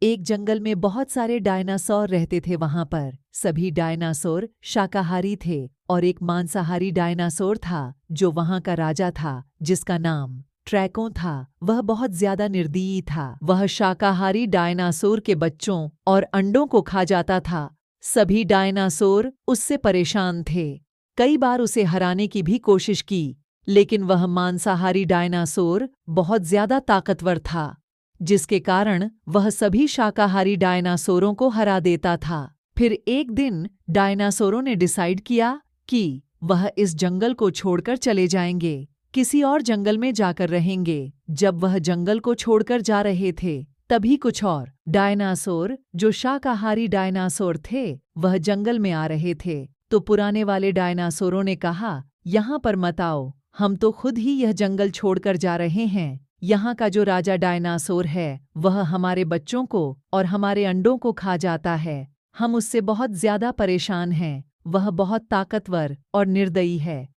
एक जंगल में बहुत सारे डायनासोर रहते थे। वहां पर सभी डायनासोर शाकाहारी थे और एक मांसाहारी डायनासोर था जो वहां का राजा था, जिसका नाम ट्रैको था। वह बहुत ज्यादा निर्दयी था। वह शाकाहारी डायनासोर के बच्चों और अंडों को खा जाता था। सभी डायनासोर उससे परेशान थे। कई बार उसे हराने की भी कोशिश की, लेकिन वह मांसाहारी डायनासोर बहुत ज्यादा ताकतवर था, जिसके कारण वह सभी शाकाहारी डायनासोरों को हरा देता था। फिर एक दिन डायनासोरों ने डिसाइड किया कि वह इस जंगल को छोड़कर चले जाएंगे, किसी और जंगल में जाकर रहेंगे। जब वह जंगल को छोड़कर जा रहे थे, तभी कुछ और डायनासोर जो शाकाहारी डायनासोर थे वह जंगल में आ रहे थे। तो पुराने वाले डायनासोरों ने कहा, यहाँ पर मत आओ, हम तो खुद ही यह जंगल छोड़कर जा रहे हैं। यहाँ का जो राजा डायनासोर है वह हमारे बच्चों को और हमारे अंडों को खा जाता है। हम उससे बहुत ज्यादा परेशान हैं। वह बहुत ताकतवर और निर्दयी है।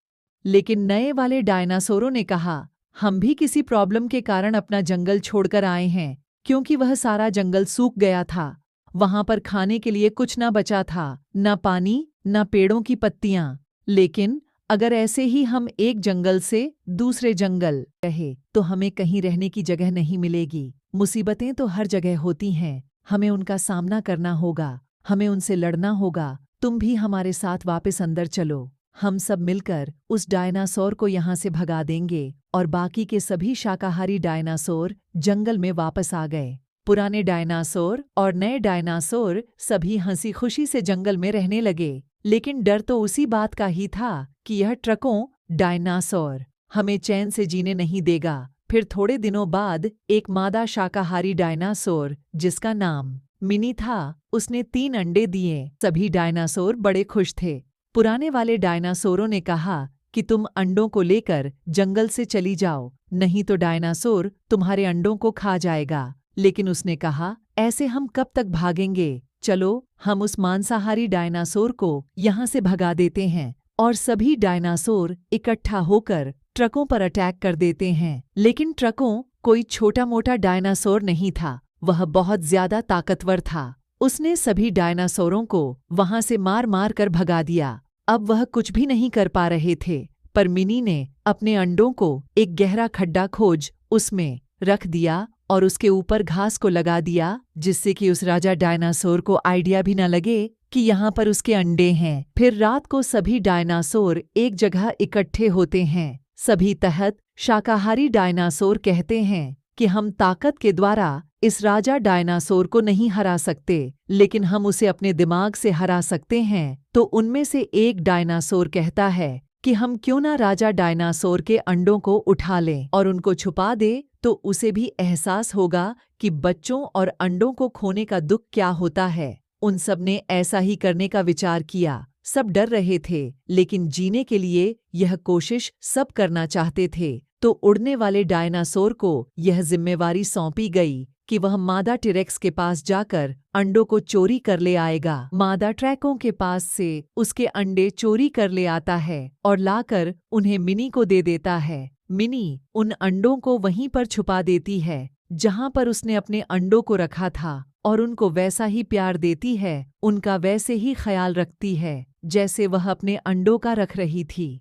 लेकिन नए वाले डायनासोरों ने कहा, हम भी किसी प्रॉब्लम के कारण अपना जंगल छोड़कर आए हैं, क्योंकि वह सारा जंगल सूख गया था। वहां पर खाने के लिए कुछ ना बचा था, न पानी न पेड़ों की पत्तियां। लेकिन अगर ऐसे ही हम एक जंगल से दूसरे जंगल रहे तो हमें कहीं रहने की जगह नहीं मिलेगी। मुसीबतें तो हर जगह होती हैं, हमें उनका सामना करना होगा, हमें उनसे लड़ना होगा। तुम भी हमारे साथ वापस अंदर चलो। हम सब मिलकर उस डायनासोर को यहाँ से भगा देंगे। और बाकी के सभी शाकाहारी डायनासोर जंगल में वापस आ गए। पुराने डायनासोर और नए डायनासोर सभी हंसी खुशी से जंगल में रहने लगे। लेकिन डर तो उसी बात का ही था कि यह ट्रकों डायनासोर हमें चैन से जीने नहीं देगा। फिर थोड़े दिनों बाद एक मादा शाकाहारी डायनासोर जिसका नाम मिनी था, उसने 3 अंडे दिए। सभी डायनासोर बड़े खुश थे। पुराने वाले डायनासोरों ने कहा कि तुम अंडों को लेकर जंगल से चली जाओ, नहीं तो डायनासोर तुम्हारे अंडों को खा जाएगा। लेकिन उसने कहा, ऐसे हम कब तक भागेंगे? चलो हम उस मांसाहारी डायनासोर को यहाँ से भगा देते हैं। और सभी डायनासोर इकट्ठा होकर ट्रकों पर अटैक कर देते हैं। लेकिन ट्रकों कोई छोटा मोटा डायनासोर नहीं था, वह बहुत ज्यादा ताकतवर था। उसने सभी डायनासोरों को वहां से मार मार कर भगा दिया। अब वह कुछ भी नहीं कर पा रहे थे। पर मिनी ने अपने अंडों को एक गहरा खड्डा खोज उसमें रख दिया और उसके ऊपर घास को लगा दिया, जिससे कि उस राजा डायनासोर को आइडिया भी न लगे कि यहाँ पर उसके अंडे हैं। फिर रात को सभी डायनासोर एक जगह इकट्ठे होते हैं। सभी तहत शाकाहारी डायनासोर कहते हैं कि हम ताकत के द्वारा इस राजा डायनासोर को नहीं हरा सकते, लेकिन हम उसे अपने दिमाग से हरा सकते हैं। तो उनमें से एक डायनासोर कहता है कि हम क्यों ना राजा डायनासोर के अंडों को उठा लें और उनको छुपा दे, तो उसे भी एहसास होगा कि बच्चों और अंडों को खोने का दुख क्या होता है। उन सब ने ऐसा ही करने का विचार किया। सब डर रहे थे, लेकिन जीने के लिए यह कोशिश सब करना चाहते थे। तो उड़ने वाले डायनासोर को यह जिम्मेवारी सौंपी गई कि वह मादा टिरेक्स के पास जाकर अंडों को चोरी कर ले आएगा। मादा ट्रैकों के पास से उसके अंडे चोरी कर ले आता है और लाकर उन्हें मिनी को दे देता है। मिनी उन अंडों को वहीं पर छुपा देती है जहां पर उसने अपने अंडों को रखा था और उनको वैसा ही प्यार देती है, उनका वैसे ही ख्याल रखती है जैसे वह अपने अंडों का रख रही थी।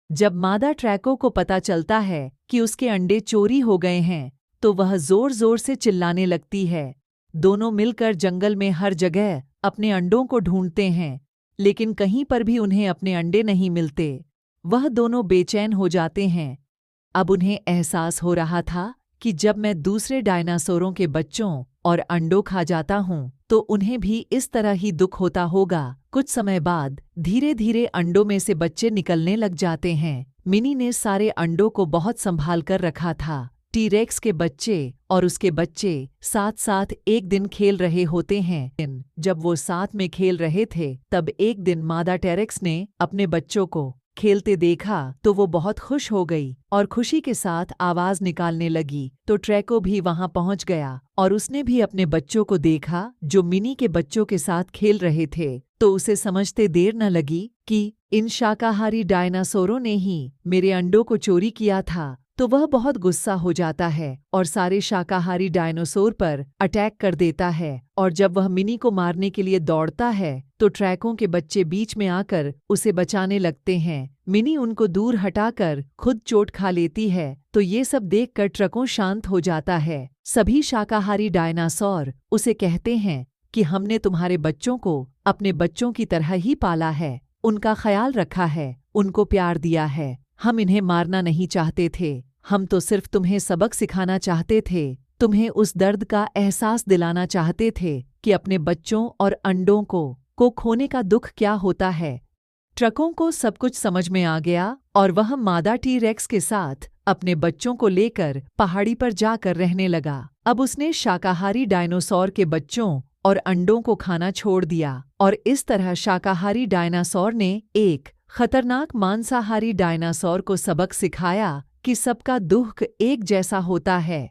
जब मादा ट्रैको को पता चलता है कि उसके अंडे चोरी हो गए हैं, तो वह जोर जोर से चिल्लाने लगती है। दोनों मिलकर जंगल में हर जगह अपने अंडों को ढूंढते हैं, लेकिन कहीं पर भी उन्हें अपने अंडे नहीं मिलते। वह दोनों बेचैन हो जाते हैं। अब उन्हें एहसास हो रहा था कि जब मैं दूसरे डायनासोरों के बच्चों और अंडों खा जाता हूँ, तो उन्हें भी इस तरह ही दुख होता होगा। कुछ समय बाद धीरे धीरे अंडों में से बच्चे निकलने लग जाते हैं। मिनी ने सारे अंडों को बहुत संभाल कर रखा था। टीरेक्स के बच्चे और उसके बच्चे साथ साथ एक दिन खेल रहे होते हैं। जब वो साथ में खेल रहे थे, तब एक दिन मादा टेरेक्स ने अपने बच्चों को खेलते देखा तो वो बहुत खुश हो गई और खुशी के साथ आवाज निकालने लगी। तो ट्रैको भी वहां पहुंच गया और उसने भी अपने बच्चों को देखा जो मिनी के बच्चों के साथ खेल रहे थे। तो उसे समझते देर न लगी कि इन शाकाहारी डायनासोरों ने ही मेरे अंडों को चोरी किया था। तो वह बहुत गुस्सा हो जाता है और सारे शाकाहारी डायनासोर पर अटैक कर देता है। और जब वह मिनी को मारने के लिए दौड़ता है तो ट्रैकों के बच्चे बीच में आकर उसे बचाने लगते हैं। मिनी उनको दूर हटाकर खुद चोट खा लेती है। तो ये सब देखकर ट्रकों शांत हो जाता है। सभी शाकाहारी डायनासोर उसे कहते हैं कि हमने तुम्हारे बच्चों को अपने बच्चों की तरह ही पाला है, उनका ख्याल रखा है, उनको प्यार दिया है। हम इन्हें मारना नहीं चाहते थे, हम तो सिर्फ तुम्हें सबक सिखाना चाहते थे, तुम्हें उस दर्द का एहसास दिलाना चाहते थे कि अपने बच्चों और अंडों को खोने का दुख क्या होता है। ट्रकों को सब कुछ समझ में आ गया और वह मादा टी रेक्स के साथ अपने बच्चों को लेकर पहाड़ी पर जाकर रहने लगा। अब उसने शाकाहारी डायनासोर के बच्चों और अंडों को खाना छोड़ दिया और इस तरह शाकाहारी डायनासोर ने एक खतरनाक मांसाहारी डायनासोर को सबक सिखाया कि सबका दुख एक जैसा होता है।